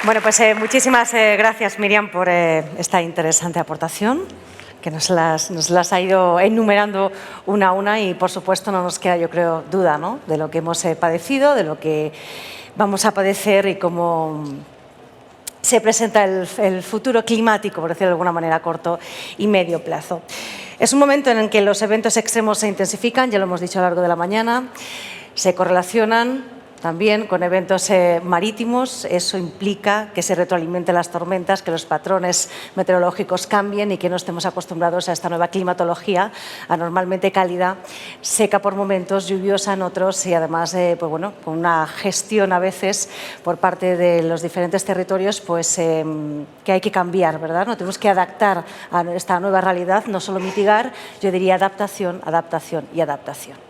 Bueno, pues muchísimas gracias, Miriam, por esta interesante aportación, que nos las ha ido enumerando una a una y, por supuesto, no nos queda, yo creo, duda, ¿no?, de lo que hemos padecido, de lo que vamos a padecer y cómo se presenta el futuro climático, por decirlo de alguna manera, a corto y medio plazo. Es un momento en el que los eventos extremos se intensifican, ya lo hemos dicho a lo largo de la mañana, se correlacionan también con eventos marítimos. Eso implica que se retroalimenten las tormentas, que los patrones meteorológicos cambien y que no estemos acostumbrados a esta nueva climatología anormalmente cálida, seca por momentos, lluviosa en otros y además pues bueno, con una gestión a veces por parte de los diferentes territorios pues, que hay que cambiar, ¿verdad? No tenemos que adaptar a esta nueva realidad, no solo mitigar, yo diría adaptación, adaptación y adaptación.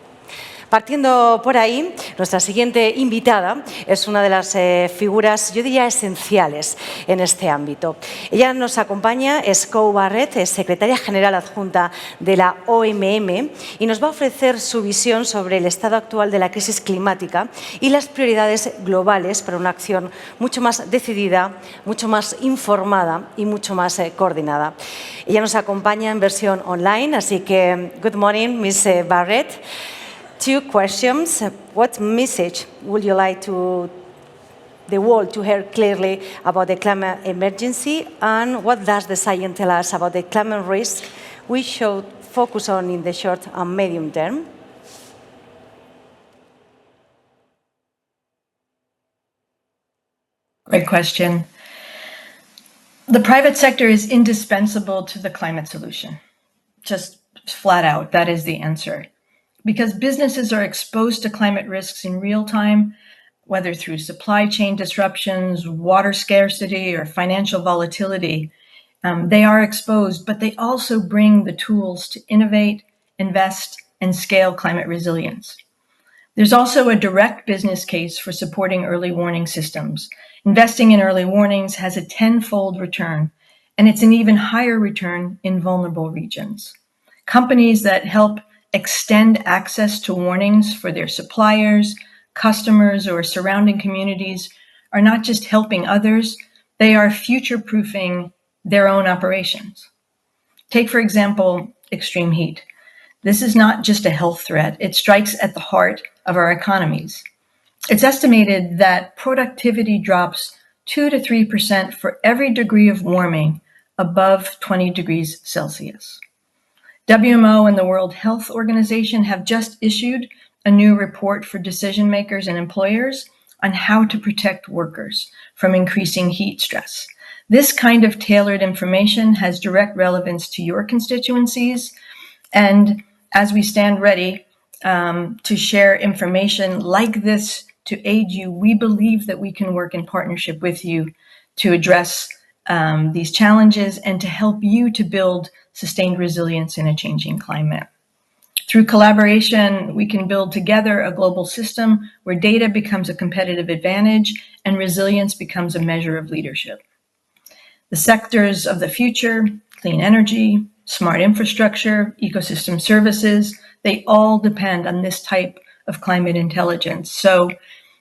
Partiendo por ahí, nuestra siguiente invitada es una de las figuras, yo diría, esenciales en este ámbito. Ella nos acompaña, es Barrett, es secretaria general adjunta de la OMM y nos va a ofrecer su visión sobre el estado actual de la crisis climática y las prioridades globales para una acción mucho más decidida, mucho más informada y mucho más coordinada. Ella nos acompaña en versión online, así que good morning, Miss Barrett. Two questions. What message would you like the world to hear clearly about the climate emergency, and what does the science tell us about the climate risk we should focus on in the short and medium term? Great question. The private sector is indispensable to the climate solution. Just flat out, that is the answer. Because businesses are exposed to climate risks in real time, whether through supply chain disruptions, water scarcity, or financial volatility, they are exposed, but they also bring the tools to innovate, invest, and scale climate resilience. There's also a direct business case for supporting early warning systems. Investing in early warnings has a 10-fold return, and it's an even higher return in vulnerable regions. Companies that help extend access to warnings for their suppliers, customers, or surrounding communities are not just helping others, they are future-proofing their own operations. Take, for example, extreme heat. This is not just a health threat, it strikes at the heart of our economies. It's estimated that productivity drops 2 to 3% for every degree of warming above 20 degrees Celsius. WMO and the World Health Organization have just issued a new report for decision makers and employers on how to protect workers from increasing heat stress. This kind of tailored information has direct relevance to your constituencies, and as we stand ready to share information like this to aid you, we believe that we can work in partnership with you to address these challenges and to help you to build sustained resilience in a changing climate. Through collaboration, we can build together a global system where data becomes a competitive advantage and resilience becomes a measure of leadership. The sectors of the future, clean energy, smart infrastructure, ecosystem services, they all depend on this type of climate intelligence. So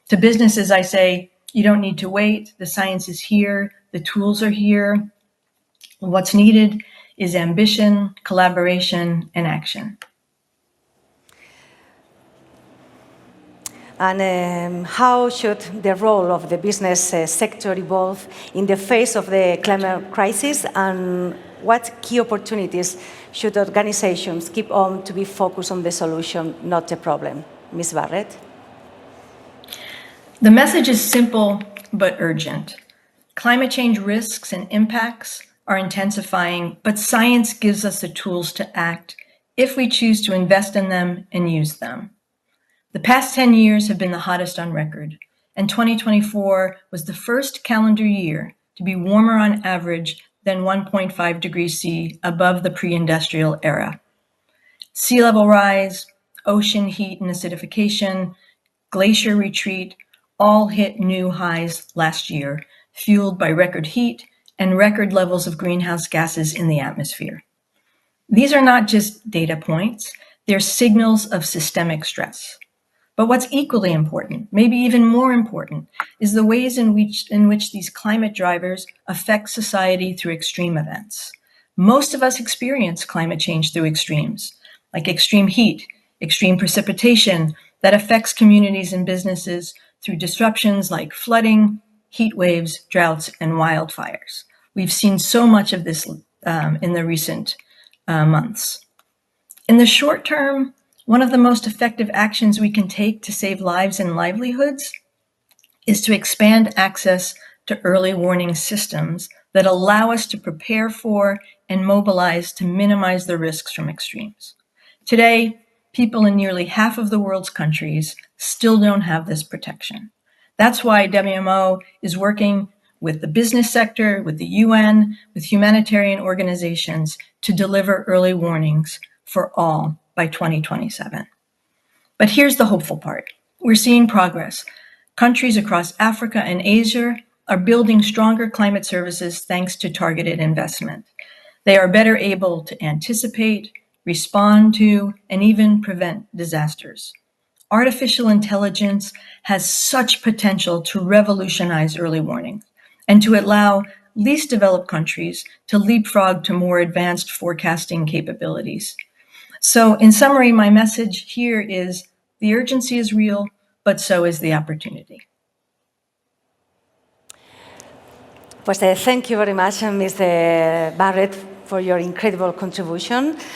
to businesses, I say, you don't need to wait. The science is here. The tools are here. What's needed is ambition, collaboration, and action. And how should the role of the business sector evolve in the face of the climate crisis, and what key opportunities should organizations keep on to be focused on the solution, not the problem? Ms. Barrett? The message is simple but urgent. Climate change risks and impacts are intensifying, but science gives us the tools to act if we choose to invest in them and use them. The past 10 years have been the hottest on record, and 2024 was the first calendar year to be warmer on average than 1.5 degrees C above the pre-industrial era. Sea level rise, ocean heat and acidification, glacier retreat all hit new highs last year, fueled by record heat and record levels of greenhouse gases in the atmosphere. These are not just data points, they're signals of systemic stress. But what's equally important, maybe even more important, is the ways in which these climate drivers affect society through extreme events. Most of us experience climate change through extremes, like extreme heat, extreme precipitation that affects communities and businesses through disruptions like flooding, heat waves, droughts, and wildfires. We've seen so much of this in the recent months. In the short term, one of the most effective actions we can take to save lives and livelihoods is to expand access to early warning systems that allow us to prepare for and mobilize to minimize the risks from extremes. Today, people in nearly half of the world's countries still don't have this protection. That's why WMO is working with the business sector, with the UN, with humanitarian organizations to deliver early warnings for all by 2027. But here's the hopeful part. We're seeing progress. Countries across Africa and Asia are building stronger climate services thanks to targeted investment. They are better able to anticipate, respond to, and even prevent disasters. Artificial intelligence has such potential to revolutionize early warning and to allow least developed countries to leapfrog to more advanced forecasting capabilities. So in summary, my message here is the urgency is real, but so is the opportunity. Pues thank you very much, Mr. Barrett, for your incredible contribution.